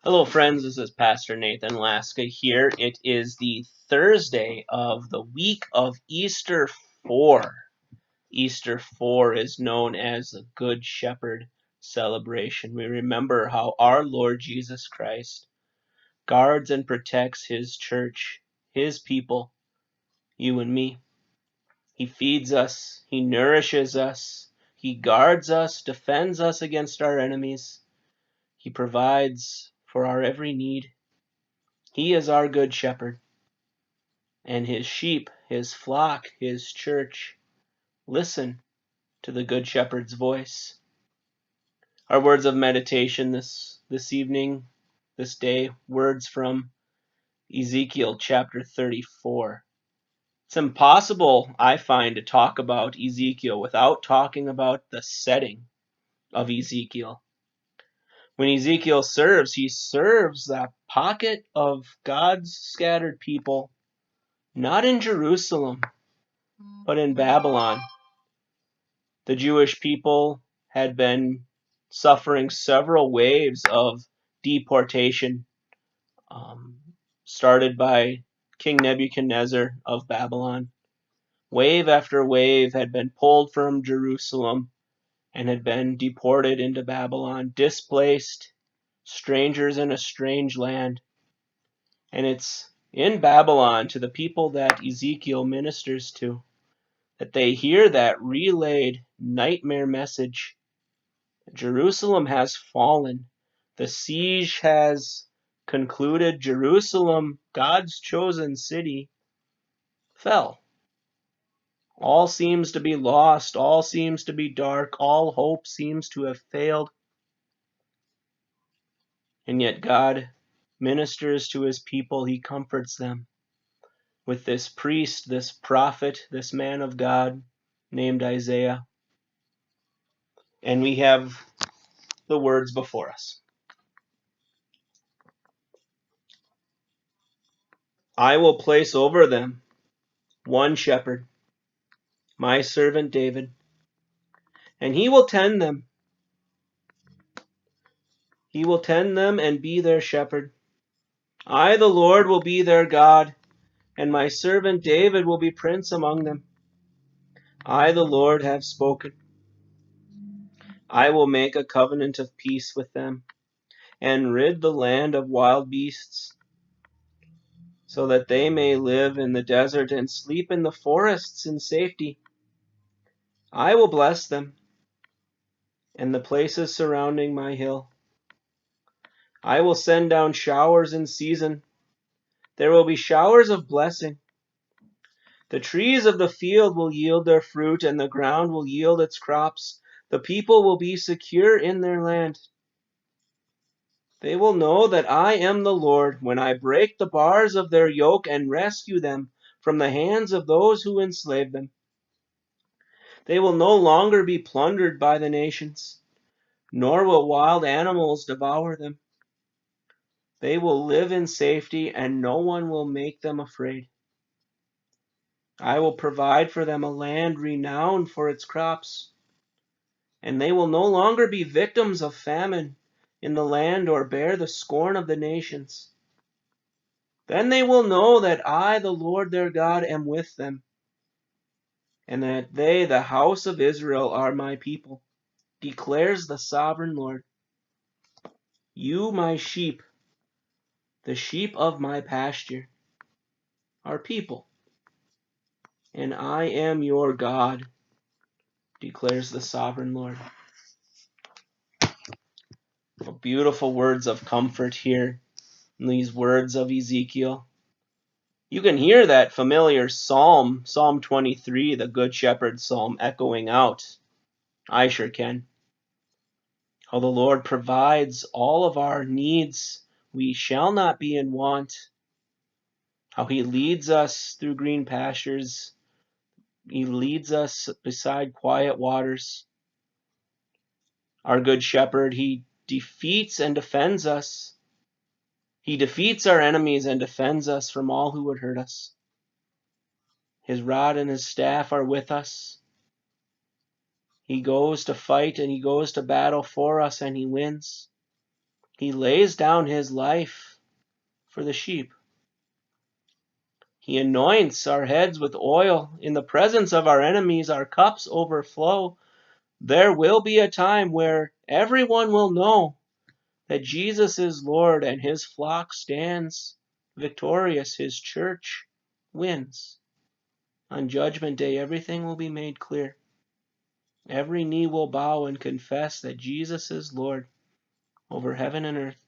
Hello, friends. This is Pastor Nathan Laska here. It is the Thursday of the week of Easter 4. Easter 4 is known as the Good Shepherd celebration. We remember how our Lord Jesus Christ guards and protects his church, his people, you and me. He feeds us, he nourishes us, he guards us, defends us against our enemies. He provides for our every need. He is our good shepherd, and his sheep, his flock, his church, listen to the good shepherd's voice. Our words of meditation this evening, this day, words from Ezekiel chapter 34. It's impossible, I find, to talk about Ezekiel without talking about the setting of Ezekiel. When Ezekiel serves, he serves that pocket of God's scattered people, not in Jerusalem, but in Babylon. The Jewish people had been suffering several waves of deportation, started by King Nebuchadnezzar of Babylon. Wave after wave had been pulled from Jerusalem and had been deported into Babylon, displaced, strangers in a strange land. And it's in Babylon, to the people that Ezekiel ministers to, that they hear that relayed nightmare message. Jerusalem has fallen. The siege has concluded. Jerusalem, God's chosen city, fell. All seems to be lost. All seems to be dark. All hope seems to have failed. And yet God ministers to his people. He comforts them with this priest, this prophet, this man of God named Isaiah. And we have the words before us. I will place over them one shepherd, my servant David, and he will tend them. He will tend them and be their shepherd. I, the Lord, will be their God, and my servant David will be prince among them. I, the Lord, have spoken. I will make a covenant of peace with them, and rid the land of wild beasts, so that they may live in the desert and sleep in the forests in safety. I will bless them, and the places surrounding my hill. I will send down showers in season. There will be showers of blessing. The trees of the field will yield their fruit, and the ground will yield its crops. The people will be secure in their land. They will know that I am the Lord when I break the bars of their yoke and rescue them from the hands of those who enslave them. They will no longer be plundered by the nations, nor will wild animals devour them. They will live in safety, and no one will make them afraid. I will provide for them a land renowned for its crops, and they will no longer be victims of famine in the land or bear the scorn of the nations. Then they will know that I, the Lord their God, am with them, and that they, the house of Israel, are my people, declares the sovereign Lord. You, my sheep, the sheep of my pasture, are people, and I am your God, declares the sovereign Lord. Beautiful words of comfort here in these words of Ezekiel. You can hear that familiar psalm, Psalm 23, the Good Shepherd psalm, echoing out. I sure can. How the Lord provides all of our needs. We shall not be in want. How he leads us through green pastures. He leads us beside quiet waters. Our good shepherd, he defeats and defends us. He defeats our enemies and defends us from all who would hurt us. His rod and his staff are with us. He goes to fight and he goes to battle for us and he wins. He lays down his life for the sheep. He anoints our heads with oil. In the presence of our enemies, our cups overflow. There will be a time where everyone will know that Jesus is Lord and his flock stands victorious. His church wins. On Judgment Day, everything will be made clear. Every knee will bow and confess that Jesus is Lord over heaven and earth.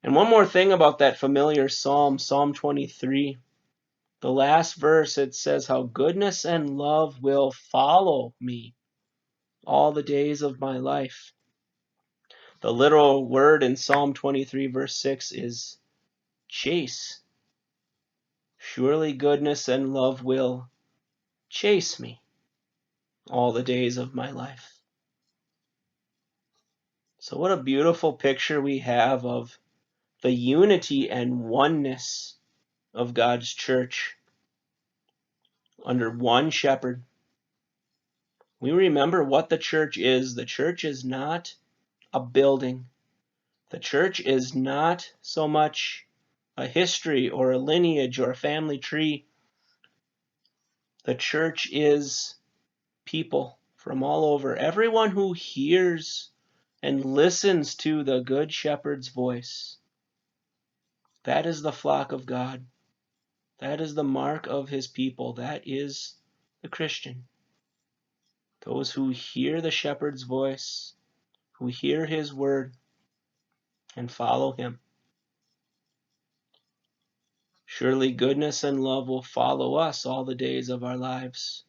And one more thing about that familiar psalm, Psalm 23. The last verse, it says how goodness and love will follow me all the days of my life. The literal word in Psalm 23 verse 6 is chase. Surely goodness and love will chase me all the days of my life. So what a beautiful picture we have of the unity and oneness of God's church under one shepherd. We remember what the church is. The church is not a building. The church is not so much a history or a lineage or a family tree. The church is people from all over. Everyone who hears and listens to the Good Shepherd's voice. That is the flock of God. That is the mark of his people. That is the Christian. Those who hear the shepherd's voice, who hear his word and follow him. Surely goodness and love will follow us all the days of our lives.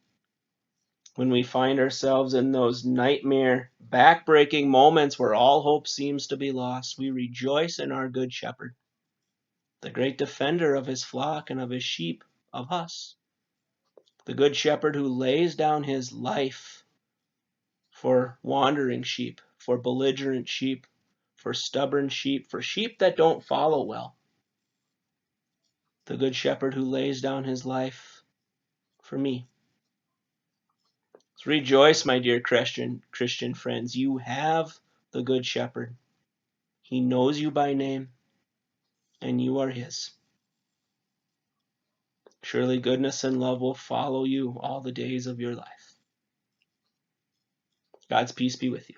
When we find ourselves in those nightmare, back-breaking moments where all hope seems to be lost, we rejoice in our good shepherd, the great defender of his flock and of his sheep, of us. The good shepherd who lays down his life for wandering sheep, for belligerent sheep, for stubborn sheep, for sheep that don't follow well. The good shepherd who lays down his life for me. So rejoice, my dear Christian friends. You have the good shepherd. He knows you by name, and you are his. Surely goodness and love will follow you all the days of your life. God's peace be with you.